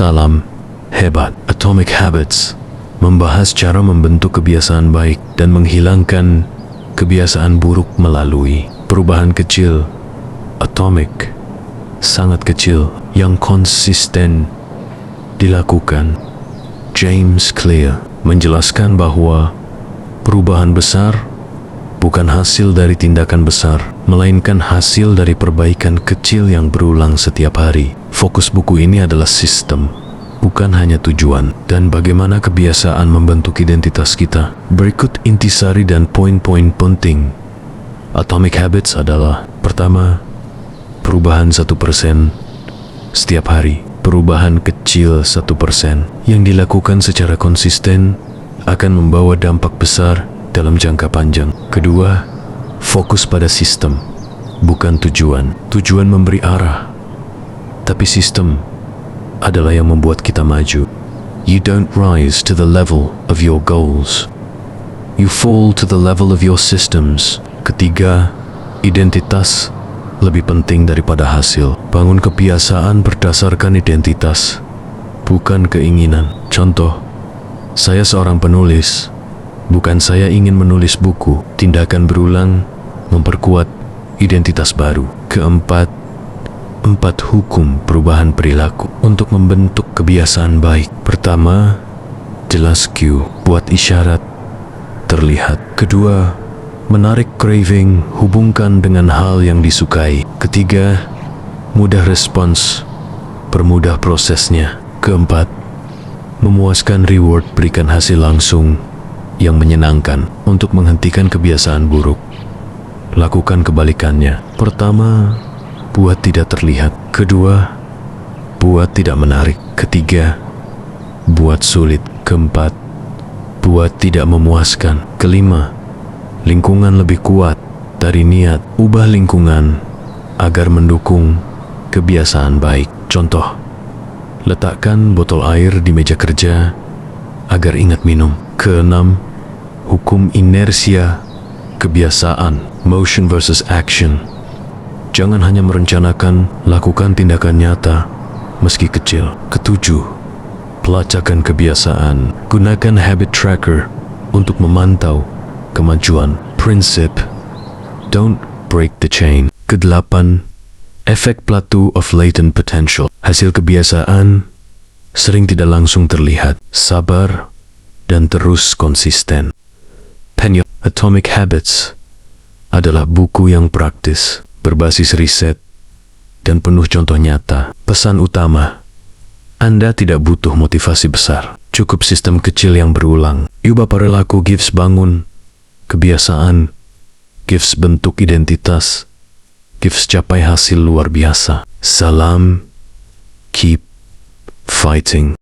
Salam hebat. Atomic Habits membahas cara membentuk kebiasaan baik dan menghilangkan kebiasaan buruk melalui perubahan kecil, atomic, sangat kecil, yang konsisten dilakukan. James Clear menjelaskan bahwa perubahan besar bukan hasil dari tindakan besar, melainkan hasil dari perbaikan kecil yang berulang setiap hari. Fokus buku ini adalah sistem, bukan hanya tujuan, dan bagaimana kebiasaan membentuk identitas kita. Berikut intisari dan poin-poin penting. Atomic Habits adalah: pertama, perubahan 1% setiap hari. Perubahan kecil 1% yang dilakukan secara konsisten akan membawa dampak besar dalam jangka panjang. Kedua, fokus pada sistem, bukan tujuan. Tujuan memberi arah, tapi sistem adalah yang membuat kita maju. You don't rise to the level of your goals. You fall to the level of your systems. Ketiga, identitas lebih penting daripada hasil. Bangun kebiasaan berdasarkan identitas, bukan keinginan. Contoh, saya seorang penulis, bukan saya ingin menulis buku. Tindakan berulang memperkuat identitas baru. Keempat, 4 hukum perubahan perilaku untuk membentuk kebiasaan baik. Pertama, jelas cue, buat isyarat terlihat. Kedua, menarik craving, hubungkan dengan hal yang disukai. Ketiga, mudah respons, permudah prosesnya. Keempat, memuaskan reward, berikan hasil langsung yang menyenangkan. Untuk menghentikan kebiasaan buruk, lakukan kebalikannya. Pertama, buat tidak terlihat. Kedua, buat tidak menarik. Ketiga, buat sulit. Keempat, buat tidak memuaskan. Kelima, lingkungan lebih kuat dari niat. Ubah lingkungan agar mendukung kebiasaan baik. Contoh, letakkan botol air di meja kerja agar ingat minum. Keenam, hukum inersia kebiasaan, motion versus action. Jangan hanya merencanakan, lakukan tindakan nyata meski kecil. Ketujuh, pelacakan kebiasaan. Gunakan habit tracker untuk memantau kemajuan. Prinsip, don't break the chain. Kedelapan, efek plateau of latent potential. Hasil kebiasaan sering tidak langsung terlihat. Sabar dan terus konsisten. Atomic Habits adalah buku yang praktis, berbasis riset, dan penuh contoh nyata. Pesan utama, Anda tidak butuh motivasi besar, cukup sistem kecil yang berulang. Ubah perilaku gives bangun kebiasaan, gives bentuk identitas, gives capai hasil luar biasa. Salam, keep fighting.